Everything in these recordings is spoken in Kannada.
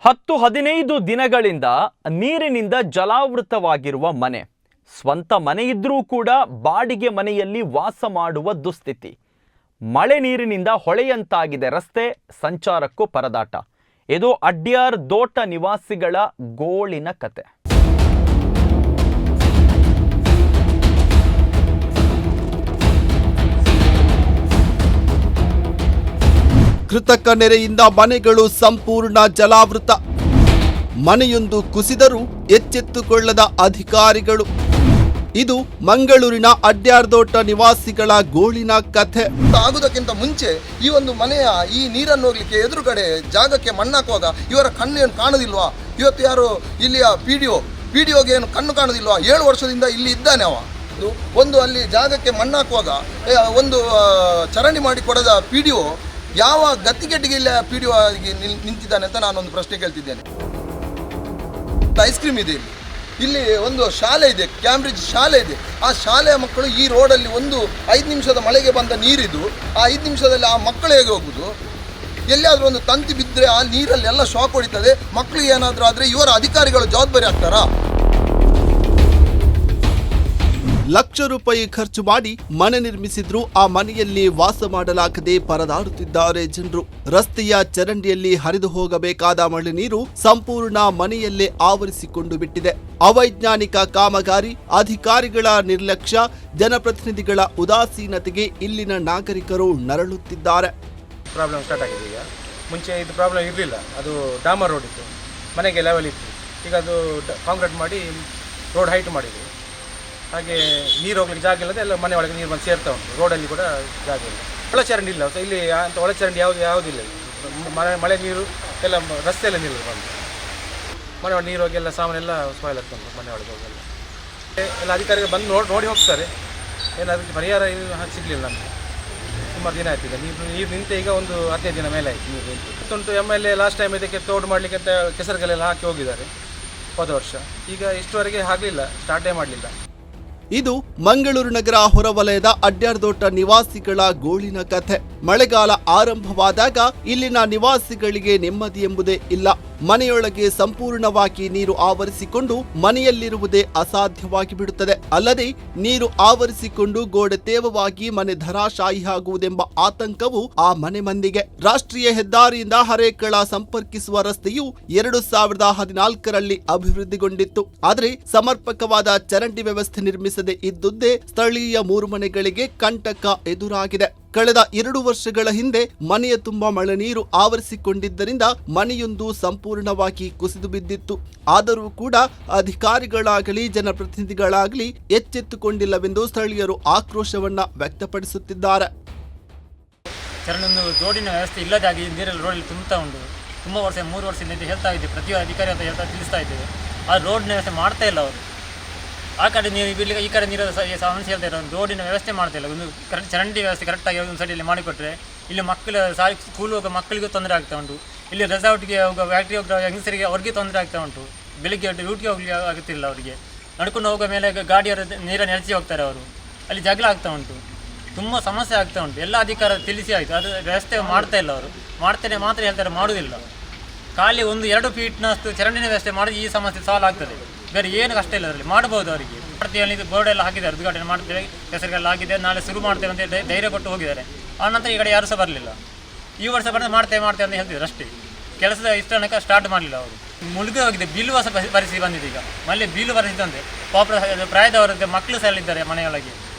10-15 ದಿನಗಳಿಂದ ನೀರಿನಿಂದ ಜಲಾವೃತವಾಗಿರುವ ಮನೆ. ಸ್ವಂತ ಮನೆ ಇದ್ರೂ ಕೂಡ ಬಾಡಿಗೆ ಮನೆಯಲ್ಲಿ ವಾಸ ಮಾಡುವ ದುಸ್ಥಿತಿ. ಮಳೆ ನೀರಿನಿಂದ ಹೊಳೆಯಂತಾಗಿದೆ ರಸ್ತೆ, ಸಂಚಾರಕ್ಕೂ ಪರದಾಟ. ಇದು ಅಡ್ಯಾರ್ ದೋಟ ನಿವಾಸಿಗಳ ಗೋಳಿನ ಕತೆ. ಕೃತಕ ನೆರೆಯಿಂದ ಮನೆಗಳು ಸಂಪೂರ್ಣ ಜಲಾವೃತ. ಮನೆಯೊಂದು ಕುಸಿದರೂ ಎಚ್ಚೆತ್ತುಕೊಳ್ಳದ ಅಧಿಕಾರಿಗಳು. ಇದು ಮಂಗಳೂರಿನ ಅಡ್ಯಾರ್ದೋಟ ನಿವಾಸಿಗಳ ಗೋಳಿನ ಕಥೆ. ಆಗುವುದಕ್ಕಿಂತ ಮುಂಚೆ ಈ ಒಂದು ಮನೆಯ ಈ ನೀರನ್ನು ಹೋಗ್ಲಿಕ್ಕೆ ಎದುರುಗಡೆ ಜಾಗಕ್ಕೆ ಮಣ್ಣಾಕುವಾಗ ಇವರ ಕಣ್ಣು ಏನು ಕಾಣೋದಿಲ್ವಾ? ಇವತ್ತು ಯಾರು ಇಲ್ಲಿಯ ಪಿಡಿಒಗೆ ಏನು ಕಣ್ಣು ಕಾಣೋದಿಲ್ವಾ? 7 ವರ್ಷದಿಂದ ಇಲ್ಲಿ ಇದ್ದಾನೆ ಅವ. ಒಂದು ಅಲ್ಲಿ ಜಾಗಕ್ಕೆ ಮಣ್ಣಾಕುವಾಗ ಒಂದು ಚರಂಡಿ ಮಾಡಿ ಕೊಡದ ಪಿಡಿಒ ಯಾವ ಗತಿಗೆಟ್ಟಿಗೆ ಇಲ್ಲ ಪಿಡಿಒ ನಿಂತಿದ್ದಾನೆ ಅಂತ ನಾನೊಂದು ಪ್ರಶ್ನೆ ಕೇಳ್ತಿದ್ದೇನೆ. ಐಸ್ ಕ್ರೀಮ್ ಇದೆ ಇಲ್ಲಿ ಒಂದು ಶಾಲೆ ಇದೆ, ಕ್ಯಾಂಬ್ರಿಡ್ಜ್ ಶಾಲೆ ಇದೆ. ಆ ಶಾಲೆಯ ಮಕ್ಕಳು ಈ ರೋಡಲ್ಲಿ ಒಂದು 5 ನಿಮಿಷದ ಮಳೆಗೆ ಬಂದ ನೀರಿದ್ದು ಆ 5 ನಿಮಿಷದಲ್ಲಿ ಆ ಮಕ್ಕಳು ಹೇಗೆ ಹೋಗುದು? ಎಲ್ಲಿಯಾದರೂ ಒಂದು ತಂತಿ ಬಿದ್ದರೆ ಆ ನೀರಲ್ಲಿ ಎಲ್ಲ ಶಾಕ್ ಹೊಡಿತದೆ. ಮಕ್ಕಳಿಗೆ ಏನಾದರೂ ಆದರೆ ಇವರ ಅಧಿಕಾರಿಗಳು ಜವಾಬ್ದಾರಿ ಆಗ್ತಾರಾ? ಲಕ್ಷ ರೂಪಾಯಿ ಖರ್ಚು ಮಾಡಿ ಮನೆ ನಿರ್ಮಿಸಿದ್ರು ಆ ಮನೆಯಲ್ಲಿ ವಾಸ ಮಾಡಲಾಗದೆ ಪರದಾಡುತ್ತಿದ್ದಾರೆ ಜನರು. ರಸ್ತೆಯ ಚರಂಡಿಯಲ್ಲಿ ಹರಿದು ಹೋಗಬೇಕಾದ ಮಳೆ ನೀರು ಸಂಪೂರ್ಣ ಮನೆಯಲ್ಲೇ ಆವರಿಸಿಕೊಂಡು ಬಿಟ್ಟಿದೆ. ಅವೈಜ್ಞಾನಿಕ ಕಾಮಗಾರಿ, ಅಧಿಕಾರಿಗಳ ನಿರ್ಲಕ್ಷ್ಯ, ಜನಪ್ರತಿನಿಧಿಗಳ ಉದಾಸೀನತೆಗೆ ಇಲ್ಲಿನ ನಾಗರಿಕರು ನರಳುತ್ತಿದ್ದಾರೆ. ಪ್ರಾಬ್ಲಮ್ ಸ್ಟಾರ್ಟ್ ಆಗಿದೆ ಈಗ. ಮುಂಚೆ ಇದು ಪ್ರಾಬ್ಲಮ್ ಇರಲಿಲ್ಲ, ಅದು ಡಾಮರ್ ರೋಡ್ ಇತ್ತು, ಮನೆಗೆ ಲೆವೆಲ್ ಇತ್ತು. ಈಗ ಅದು ಕಾಂಕ್ರೀಟ್ ಮಾಡಿ ರೋಡ್ ಹೈಟ್ ಮಾಡಿದೆ. ಹಾಗೆ ನೀರು ಹೋಗ್ಲಿಕ್ಕೆ ಜಾಗ ಇಲ್ಲದೆ ಎಲ್ಲ ಮನೆ ಒಳಗೆ ನೀರು ಬಂದು ಸೇರ್ತಾ ಉಂಟು. ರೋಡಲ್ಲಿ ಕೂಡ ಜಾಗ ಇಲ್ಲ, ಒಳಚರಂಡಿ ಇಲ್ಲ. ಸೊ ಇಲ್ಲಿ ಅಂತ ಒಳಚರಂಡಿ ಯಾವುದಿಲ್ಲ. ಮಳೆ ನೀರು ಎಲ್ಲ ರಸ್ತೆಯಲ್ಲ ನೀರು ಬಂದು ಮನೆ ಒಳಗೆ ನೀರು ಹೋಗಿ ಎಲ್ಲ ಸಾಮಾನೆಲ್ಲ ಸ್ಪಾಯ್ಲ್ ಆಗ್ತಾ ಉಂಟು. ಮನೆ ಒಳಗೆ ಹೋಗೆಲ್ಲ ಎಲ್ಲ ಅಧಿಕಾರಿಗಳು ಬಂದು ನೋಡಿ ಹೋಗ್ತಾರೆ. ಏನು ಅದಕ್ಕೆ ಪರಿಹಾರ ಸಿಗಲಿಲ್ಲ ನಮಗೆ. ಸುಮಾರು ದಿನ ಆಯ್ತು. ಈಗ ನೀರು ನಿಂತ ಈಗ ಒಂದು 15 ದಿನ ಮೇಲೆ ಆಯಿತು. ನೀರು ನಿಂತು MLA ಲಾಸ್ಟ್ ಟೈಮ್ ಇದಕ್ಕೆ ತೋಡು ಮಾಡಲಿಕ್ಕೆ ಅಂತ ಕೆಸರುಗಳೆಲ್ಲ ಹಾಕಿ ಹೋಗಿದ್ದಾರೆ ಹೋದ ವರ್ಷ. ಈಗ ಇಷ್ಟುವರೆಗೆ ಆಗಲಿಲ್ಲ, ಸ್ಟಾರ್ಟೇ ಮಾಡಲಿಲ್ಲ. ಇದು ಮಂಗಳೂರು ನಗರ ಹೊರವಲಯದ ಅಡ್ಯಾರ್ದೋಟ ನಿವಾಸಿಗಳ ಗೋಳಿನ ಕಥೆ. ಮಳೆಗಾಲ ಆರಂಭವಾದಾಗ ಇಲ್ಲಿನ ನಿವಾಸಿಗಳಿಗೆ ನೆಮ್ಮದಿ ಎಂಬುದೇ ಇಲ್ಲ. ಮನೆಯೊಳಗೆ ಸಂಪೂರ್ಣವಾಗಿ ನೀರು ಆವರಿಸಿಕೊಂಡು ಮನೆಯಲ್ಲಿರುವುದೇ ಅಸಾಧ್ಯವಾಗಿ ಬಿಡುತ್ತದೆ. ಅಲ್ಲದೆ ನೀರು ಆವರಿಸಿಕೊಂಡು ಗೋಡೆ ತೇವವಾಗಿ ಮನೆ ಧರಾಶಾಹಿ ಆಗುವುದೆಂಬ ಆತಂಕವು ಆ ಮನೆ ಮಂದಿಗೆ. ರಾಷ್ಟ್ರೀಯ ಹೆದ್ದಾರಿಯಿಂದ ಹರೇಕಳ ಸಂಪರ್ಕಿಸುವ ರಸ್ತೆಯು 2014ರಲ್ಲಿ ಅಭಿವೃದ್ಧಿಗೊಂಡಿತ್ತು. ಆದರೆ ಸಮರ್ಪಕವಾದ ಚರಂಡಿ ವ್ಯವಸ್ಥೆ ನಿರ್ಮಿಸದೆ ಇದ್ದುದೇ ಸ್ಥಳೀಯ 3 ಮನೆಗಳಿಗೆ ಕಂಟಕ ಎದುರಾಗಿದೆ. ಕಳೆದ 2 ವರ್ಷಗಳ ಹಿಂದೆ ಮನೆಯ ತುಂಬಾ ಮಳೆ ನೀರು ಆವರಿಸಿಕೊಂಡಿದ್ದರಿಂದ ಮನೆಯೊಂದು ಸಂಪೂರ್ಣವಾಗಿ ಕುಸಿದು ಬಿದ್ದಿತ್ತು. ಆದರೂ ಕೂಡ ಅಧಿಕಾರಿಗಳಾಗಲಿ ಜನಪ್ರತಿನಿಧಿಗಳಾಗಲಿ ಎಚ್ಚೆತ್ತುಕೊಂಡಿಲ್ಲವೆಂದು ಸ್ಥಳೀಯರು ಆಕ್ರೋಶವನ್ನ ವ್ಯಕ್ತಪಡಿಸುತ್ತಿದ್ದಾರೆ. ಚರಂಡಿ ರೋಡಿನ ವ್ಯವಸ್ಥೆ ಇಲ್ಲದಾಗಿ ನೀರಲ್ಲಿ ರೋಡಲ್ಲಿ ತುಂಬುತ್ತಾ ಉಂಟು. ತುಂಬ ವರ್ಷ 3 ವರ್ಷದಿಂದ ಹೇಳ್ತಾ ಇದ್ದೀವಿ, ಪ್ರತಿ ಅಧಿಕಾರಿ ಅಂತ ತಿಳಿಸ್ತಾ ಇದ್ದೇವೆ. ಆ ರೋಡಿನ ವ್ಯವಸ್ಥೆ ಮಾಡ್ತಾ ಇಲ್ಲ ಅವರು. ಆ ಕಡೆ ನೀರು ಬಿಡ್ಲಿಕ್ಕೆ ಈ ಕಡೆ ನೀರು ಸಮಸ್ಯೆ ಹೇಳ್ತಾ ಇರೋ ರೋಡಿನ ವ್ಯವಸ್ಥೆ ಮಾಡ್ತಾ ಇಲ್ಲ. ಒಂದು ಕರೆಕ್ಟ್ ಚರಂಡಿ ವ್ಯವಸ್ಥೆ ಕರೆಕ್ಟಾಗಿ ಒಂದು ಸೈಡಲ್ಲಿ ಮಾಡಿಕೊಟ್ರೆ ಇಲ್ಲಿ ಮಕ್ಕಳು ಸ್ಕೂಲ್ ಹೋಗೋ ಮಕ್ಕಳಿಗೂ ತೊಂದರೆ ಆಗ್ತಾ ಉಂಟು. ಇಲ್ಲಿ ರೆಸಾರ್ಟ್ಗೆ ಹೋಗೋ ಫ್ಯಾಕ್ಟ್ರಿ ಹೋಗೋ ಹೆಂಗಸರಿಗೆ ಅವ್ರಿಗೆ ತೊಂದರೆ ಆಗ್ತಾ ಉಂಟು. ಬೆಳಿಗ್ಗೆ ಡ್ಯೂಟಿಗೆ ಹೋಗ್ಲಿಕ್ಕೆ ಆಗುತ್ತಿಲ್ಲ ಅವರಿಗೆ. ನಡ್ಕೊಂಡು ಹೋಗೋ ಮೇಲೆ ಗಾಡಿಯವರು ನೀರನ್ನು ಎಳೆಸಿ ಹೋಗ್ತಾರೆ ಅವರು. ಅಲ್ಲಿ ಜಗಳ ಆಗ್ತಾ ಉಂಟು, ತುಂಬ ಸಮಸ್ಯೆ ಆಗ್ತಾ ಉಂಟು. ಎಲ್ಲ ಅಧಿಕಾರ ತಿಳಿಸಿ ಆಯಿತು, ಅದು ವ್ಯವಸ್ಥೆ ಮಾಡ್ತಾ ಇಲ್ಲ ಅವರು. ಮಾಡ್ತಾರೆ ಮಾತ್ರ ಹೇಳ್ತಾರೆ, ಮಾಡೋದಿಲ್ಲ. ಖಾಲಿ 1-2 ಫೀಟ್ನಷ್ಟು ಚರಂಡಿನ ವ್ಯವಸ್ಥೆ ಮಾಡಿದ್ರೆ ಈ ಸಮಸ್ಯೆ ಸಾಲ್ವ್ ಆಗ್ತದೆ. ಬೇರೆ ಏನು ಕಷ್ಟ ಇಲ್ಲ ಅದರಲ್ಲಿ, ಮಾಡ್ಬೋದು ಅವರಿಗೆ. ಮಾಡ್ತೀವಿ ಬೋರ್ಡ್ ಎಲ್ಲ ಹಾಕಿದ್ದಾರೆ, ಉದ್ಘಾಟನೆ ಮಾಡ್ತೇವೆ, ಹೆಸರುಗೆಲ್ಲ ಆಗಿದೆ, ನಾಳೆ ಶುರು ಮಾಡ್ತೇವೆ ಅಂತ ಧೈರ್ಯ ಕೊಟ್ಟು ಹೋಗಿದ್ದಾರೆ. ಆನಂತರ ಈ ಕಡೆ ಯಾರು ಸಹ ಬರಲಿಲ್ಲ. ಈ ವರ್ಷ ಬಂದರೆ ಮಾಡ್ತೇವೆ ಅಂತ ಹೇಳ್ತಿದ್ರು ಅಷ್ಟೇ. ಕೆಲಸದ ಇಷ್ಟ ತನಕ ಸ್ಟಾರ್ಟ್ ಮಾಡಲಿಲ್ಲ ಅವರು. ಮುಳುಗಿ ಹೋಗಿದೆ. ಬಿಲ್ ಹೊಸ ಪರಿಸ್ಥಿತಿ ಬಂದಿದೆ ಈಗ. ಮళ్ళీ ಬಿಲ್ ಬರೆಸಿದಂತೆ ಪಾಪ ಪ್ರಾಯದವರದ್ದು ಮಕ್ಕಳು ಸಹ ಇದ್ದಾರೆ ಮನೆಯೊಳಗೆ.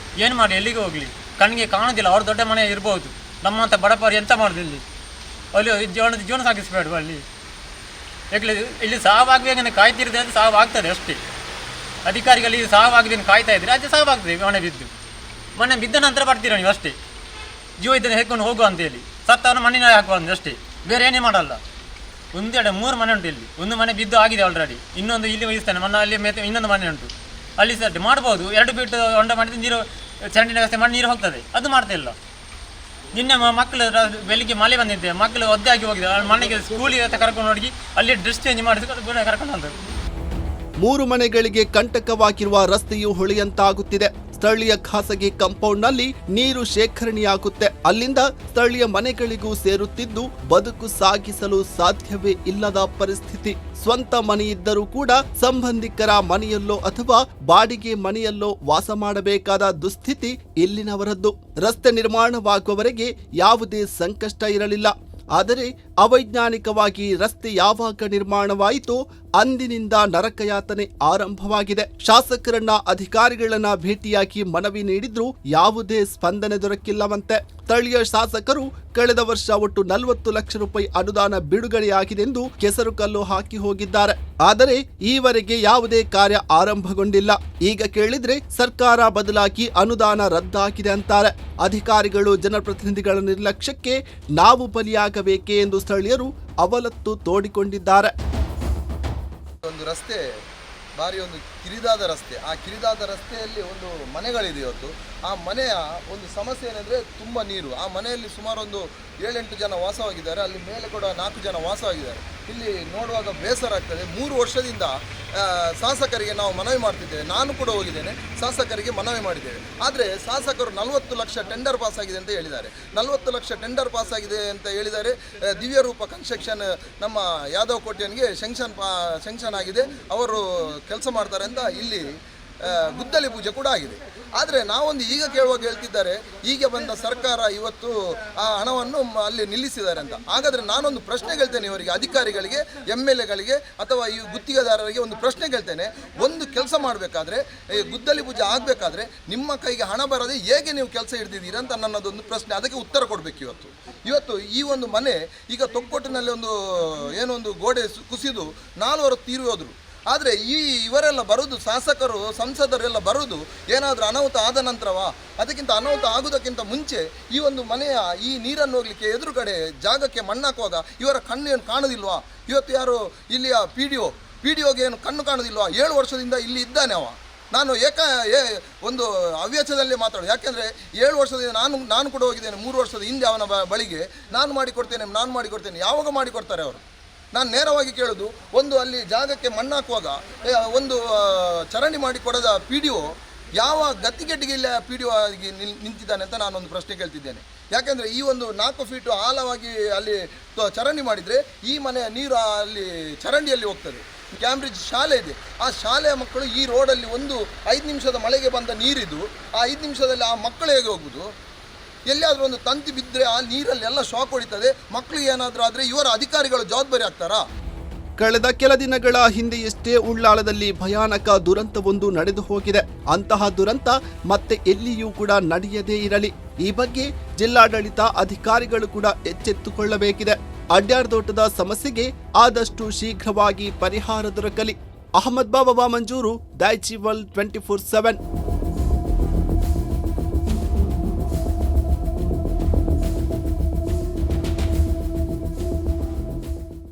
ಏನು ಮಾಡಿ ಎಲ್ಲಿಗೆ ಹೋಗಲಿ? ಕಣ್ಣಿಗೆ ಕಾಣೋದಿಲ್ಲ. ಅವ್ರು ದೊಡ್ಡ ಮನೆ ಇರ್ಬೋದು, ನಮ್ಮಂಥ ಬಡಪರು ಎಂತ ಮಾಡೋದು? ಇಲ್ಲಿ ಅಲ್ಲಿ ಜೀವನ ಸಾಗಿಸಬೇಡ ಅಲ್ಲಿ. ಯಾಕೆ ಇಲ್ಲಿ ಸಾವಾಗಬೇಕಂದ್ರೆ ಕಾಯ್ತಿರದೆ ಅದು ಸಾವಾಗ್ತದೆ ಅಷ್ಟೇ. ಅಧಿಕಾರಿಗಳಿಗೆ ಸಾವಾಗದೇನು ಕಾಯ್ತಾ ಇದ್ರೆ ಅದು ಸಾವಾಗ್ತದೆ. ಮನೆ ಬಿದ್ದ ನಂತರ ಬರ್ತೀರ ನೀವು ಅಷ್ಟೇ. ಜೀವ ಇದ್ದನ್ನು ಹೇಳ್ಕೊಂಡು ಹೋಗುವ ಅಂತೇಳಿ, ಸತ್ತವನು ಮಣ್ಣಿನ ಹಾಕುವ ಅಂತ ಅಷ್ಟೇ, ಬೇರೆ ಏನೇ ಮಾಡಲ್ಲ. 3 ಮನೆ ಉಂಟು ಇಲ್ಲಿ. ಒಂದು ಮನೆ ಬಿದ್ದು ಆಗಿದೆ ಆಲ್ರೆಡಿ, ಇನ್ನೊಂದು ಇಲ್ಲಿ ವಹಿಸ್ತಾನೆ. ಅಲ್ಲಿ ಇನ್ನೊಂದು ಮನೆ ಉಂಟು, ಅಲ್ಲಿ ಸಹ ಮಾಡ್ಬೋದು. 2 ಫೀಟ್ ಹೊಂಡ ಮಾಡಿದ್ರೆ ನೀರು ಚರಂಡಿನ ವ್ಯವಸ್ಥೆ ಮಾಡಿ ನೀರು ಹೋಗ್ತದೆ, ಅದು ಮಾಡ್ತಾ ಇಲ್ಲ. ನಿನ್ನೆ ಮಕ್ಕಳು ಬೆಳಿಗ್ಗೆ ಮಳೆ ಬಂದಿದ್ದೆ, ಮಕ್ಕಳು ಒದ್ದಾಗಿ ಹೋಗಿದೆ. ಮನೆಗೆ ಸ್ಕೂಲಿಗೆ ಕರ್ಕೊಂಡು ಹೋಗಿ ಅಲ್ಲಿ ಡ್ರೆಸ್ ಚೇಂಜ್ ಮಾಡಿಸಿ ಕರ್ಕೊಂಡು ಬಂದರು. 3 ಮನೆಗಳಿಗೆ ಕಂಟಕವಾಗಿರುವ ರಸ್ತೆಯು ಹೊಳೆಯಂತಾಗುತ್ತಿದೆ. ಸ್ಥಳೀಯ ಖಾಸಗಿ ಕಾಂಪೌಂಡ್ನಲ್ಲಿ ನೀರು ಶೇಖರಣೆಯಾಗುತ್ತೆ. ಅಲ್ಲಿಂದ ಸ್ಥಳೀಯ ಮನೆಗಳಿಗೂ ಸೇರುತ್ತಿದ್ದು ಬದುಕು ಸಾಗಿಸಲು ಸಾಧ್ಯವೇ ಇಲ್ಲದ ಪರಿಸ್ಥಿತಿ. ಸ್ವಂತ ಮನೆಯಿದ್ದರೂ ಕೂಡ ಸಂಬಂಧಿಕರ ಮನೆಯಲ್ಲೋ ಅಥವಾ ಬಾಡಿಗೆ ಮನೆಯಲ್ಲೋ ವಾಸ ಮಾಡಬೇಕಾದ ದುಸ್ಥಿತಿ ಇಲ್ಲಿನವರದ್ದು. ರಸ್ತೆ ನಿರ್ಮಾಣವಾಗುವವರೆಗೆ ಯಾವುದೇ ಸಂಕಷ್ಟ ಇರಲಿಲ್ಲ. ಆದರೆ ಅವೈಜ್ಞಾನಿಕವಾಗಿ ರಸ್ತೆ ಯಾವಾಗ ನಿರ್ಮಾಣವಾಯಿತೋ ಅಂದಿನಿಂದ ನರಕಯಾತನೆ ಆರಂಭವಾಗಿದೆ. ಶಾಸಕರನ್ನ ಅಧಿಕಾರಿಗಳನ್ನ ಭೇಟಿಯಾಗಿ ಮನವಿ ನೀಡಿದ್ರೂ ಯಾವುದೇ ಸ್ಪಂದನೆ ದೊರಕಿಲ್ಲವಂತೆ. ಸ್ಥಳೀಯ ಶಾಸಕರು ಕಳೆದ ವರ್ಷ ಒಟ್ಟು 40 ಲಕ್ಷ ರೂಪಾಯಿ ಅನುದಾನ ಬಿಡುಗಡೆಯಾಗಿದೆ ಎಂದು ಕೆಸರು ಕಲ್ಲು ಹಾಕಿ ಹೋಗಿದ್ದಾರೆ. ಆದರೆ ಈವರೆಗೆ ಯಾವುದೇ ಕಾರ್ಯ ಆರಂಭಗೊಂಡಿಲ್ಲ. ಈಗ ಕೇಳಿದ್ರೆ ಸರ್ಕಾರ ಬದಲಾಗಿ ಅನುದಾನ ರದ್ದಾಗಿದೆ ಅಂತಾರೆ. ಅಧಿಕಾರಿಗಳು ಜನಪ್ರತಿನಿಧಿಗಳ ನಿರ್ಲಕ್ಷ್ಯಕ್ಕೆ ನಾವು ಬಲಿಯಾಗಬೇಕೇ ಎಂದು ಸ್ಥಳೀಯರು ಅವಲತ್ತು ತೋಡಿಕೊಂಡಿದ್ದಾರೆ. ಒಂದು ರಸ್ತೆ ಭಾರಿ ಒಂದು ಕಿರಿದಾದ ರಸ್ತೆ. ಆ ಕಿರಿದಾದ ರಸ್ತೆಯಲ್ಲಿ ಒಂದು ಮನೆಗಳಿದೆ ಇವತ್ತು. ಆ ಮನೆಯ ಒಂದು ಸಮಸ್ಯೆ ಏನಂದರೆ ತುಂಬ ನೀರು. ಆ ಮನೆಯಲ್ಲಿ ಸುಮಾರು ಒಂದು 7-8 ಜನ ವಾಸವಾಗಿದ್ದಾರೆ. ಅಲ್ಲಿ ಮೇಲೆ ಕೂಡ 4 ಜನ ವಾಸವಾಗಿದ್ದಾರೆ. ಇಲ್ಲಿ ನೋಡುವಾಗ ಬೇಸರ ಆಗ್ತದೆ. 3 ವರ್ಷದಿಂದ ಶಾಸಕರಿಗೆ ನಾವು ಮನವಿ ಮಾಡ್ತಿದ್ದೇವೆ. ನಾನು ಕೂಡ ಹೋಗಿದ್ದೇನೆ, ಶಾಸಕರಿಗೆ ಮನವಿ ಮಾಡಿದ್ದೇವೆ. ಆದರೆ ಶಾಸಕರು 40 ಲಕ್ಷ ಟೆಂಡರ್ ಪಾಸ್ ಆಗಿದೆ ಅಂತ ಹೇಳಿದ್ದಾರೆ. 40 ಲಕ್ಷ ಟೆಂಡರ್ ಪಾಸ್ ಆಗಿದೆ ಅಂತ ಹೇಳಿದ್ದಾರೆ. ದಿವ್ಯರೂಪ ಕನ್ಸ್ಟ್ರಕ್ಷನ್ ನಮ್ಮ ಯಾದವ್ ಕೋಟೆಯನ್ಗೆ ಶೆಂಕ್ಷನ್ ಆಗಿದೆ, ಅವರು ಕೆಲಸ ಮಾಡ್ತಾರೆ ಅಂತ ಇಲ್ಲಿ ಗುದ್ದಲಿ ಪೂಜೆ ಕೂಡ ಆಗಿದೆ. ಆದರೆ ನಾವೊಂದು ಈಗ ಕೇಳುವಾಗ ಹೇಳ್ತಿದ್ದಾರೆ, ಈಗ ಬಂದ ಸರ್ಕಾರ ಇವತ್ತು ಆ ಹಣವನ್ನು ಅಲ್ಲಿ ನಿಲ್ಲಿಸಿದ್ದಾರೆ ಅಂತ. ಹಾಗಾದರೆ ನಾನೊಂದು ಪ್ರಶ್ನೆ ಕೇಳ್ತೇನೆ ಇವರಿಗೆ, ಅಧಿಕಾರಿಗಳಿಗೆ, MLAಗಳಿಗೆ ಅಥವಾ ಈ ಗುತ್ತಿಗೆದಾರರಿಗೆ ಒಂದು ಪ್ರಶ್ನೆ ಕೇಳ್ತೇನೆ. ಒಂದು ಕೆಲಸ ಮಾಡಬೇಕಾದ್ರೆ, ಗುದ್ದಲಿ ಪೂಜೆ ಆಗಬೇಕಾದ್ರೆ ನಿಮ್ಮ ಕೈಗೆ ಹಣ ಬರದೆ ಹೇಗೆ ನೀವು ಕೆಲಸ ಹಿಡಿದಿದ್ದೀರಾ ಅಂತ ನನ್ನದೊಂದು ಪ್ರಶ್ನೆ. ಅದಕ್ಕೆ ಉತ್ತರ ಕೊಡಬೇಕು. ಇವತ್ತು ಈ ಒಂದು ಮನೆ ಈಗ ತೊಕ್ಕೊಟ್ಟಿನಲ್ಲಿ ಒಂದು ಗೋಡೆ ಕುಸಿದು 4 ತೀರಿ ಹೋದರು. ಆದರೆ ಇವರೆಲ್ಲ ಬರೋದು, ಶಾಸಕರು ಸಂಸದರೆಲ್ಲ ಬರೋದು ಏನಾದರೂ ಅನಾಹುತ ಆದ ನಂತರವಾ? ಅದಕ್ಕಿಂತ ಅನಾಹುತ ಆಗೋದಕ್ಕಿಂತ ಮುಂಚೆ ಈ ಒಂದು ಮನೆಯ ಈ ನೀರನ್ನು ಹೋಗಲಿಕ್ಕೆ ಎದುರುಗಡೆ ಜಾಗಕ್ಕೆ ಮಣ್ಣಾಕುವಾಗ ಇವರ ಕಣ್ಣು ಏನು ಕಾಣೋದಿಲ್ವಾ? ಇವತ್ತು ಯಾರು ಇಲ್ಲಿಯ ಪಿ ಡಿ ಒಗೆ ಏನು ಕಣ್ಣು ಕಾಣೋದಿಲ್ವಾ? 7 ವರ್ಷದಿಂದ ಇಲ್ಲಿ ಇದ್ದಾನೆ ಅವ. ನಾನು ಒಂದು ಹವ್ಯಾಸದಲ್ಲೇ ಮಾತಾಡೋದು. ಯಾಕೆಂದರೆ 7 ವರ್ಷದಿಂದ ನಾನು ಕೂಡ ಹೋಗಿದ್ದೇನೆ. 3 ವರ್ಷದ ಹಿಂದೆ ಅವನ ಬಳಿಗೆ ನಾನು ಮಾಡಿಕೊಡ್ತೇನೆ. ಯಾವಾಗ ಮಾಡಿಕೊಡ್ತಾರೆ ಅವರು? ನಾನು ನೇರವಾಗಿ ಕೇಳೋದು, ಒಂದು ಅಲ್ಲಿ ಜಾಗಕ್ಕೆ ಮಣ್ಣಾಕುವಾಗ ಒಂದು ಚರಂಡಿ ಮಾಡಿ ಕೊಡದ PDO ಯಾವ ಗತ್ತಿಗೆಟ್ಟಿಗೆ ಇಲ್ಲ PDO ಆಗಿ ನಿಂತಿದ್ದಾನೆ ಅಂತ ನಾನೊಂದು ಪ್ರಶ್ನೆ ಕೇಳ್ತಿದ್ದೇನೆ. ಯಾಕೆಂದರೆ ಈ ಒಂದು 4 ಫೀಟು ಆಳವಾಗಿ ಅಲ್ಲಿ ಚರಂಡಿ ಮಾಡಿದರೆ ಈ ಮನೆಯ ನೀರು ಅಲ್ಲಿ ಚರಂಡಿಯಲ್ಲಿ ಹೋಗ್ತದೆ. ಕ್ಯಾಂಬ್ರಿಡ್ಜ್ ಶಾಲೆ ಇದೆ. ಆ ಶಾಲೆಯ ಮಕ್ಕಳು ಈ ರೋಡಲ್ಲಿ ಒಂದು 5 ನಿಮಿಷದ ಮಳೆಗೆ ಬಂದ ನೀರಿದ್ದು ಆ 5 ನಿಮಿಷದಲ್ಲಿ ಆ ಮಕ್ಕಳು ಹೇಗೆ ಹೋಗುವುದು? ಎಲ್ಲಿಯಾದರೂ ಒಂದು ತಂತಿ ಬಿದ್ದರೆ ಆ ನೀರಲ್ಲಿ ಎಲ್ಲ ಶಾಕ್ ಹೊಡಿತದೆ. ಮಕ್ಕಳಿಗೆ ಏನಾದರೂ ಆದರೆ ಇವರ ಅಧಿಕಾರಿಗಳು ಜವಾಬ್ದಾರಿ ಆಗ್ತಾರಾ? ಕಳೆದ ಕೆಲ ದಿನಗಳ ಹಿಂದೆಯಷ್ಟೇ ಉಳ್ಳಾಳದಲ್ಲಿ ಭಯಾನಕ ದುರಂತವೊಂದು ನಡೆದು ಹೋಗಿದೆ. ಅಂತಹ ದುರಂತ ಮತ್ತೆ ಎಲ್ಲಿಯೂ ಕೂಡ ನಡೆಯದೇ ಇರಲಿ. ಈ ಬಗ್ಗೆ ಜಿಲ್ಲಾಡಳಿತ ಅಧಿಕಾರಿಗಳು ಕೂಡ ಎಚ್ಚೆತ್ತುಕೊಳ್ಳಬೇಕಿದೆ. ಅಡ್ಯಾರ್ದೋಟದ ಸಮಸ್ಯೆಗೆ ಆದಷ್ಟು ಶೀಘ್ರವಾಗಿ ಪರಿಹಾರ ದೊರಕಲಿ. ಅಹಮದ್ ಬಾಬಾ ಮಂಜೂರು, ದೈಚಿವಲ್ 24/7.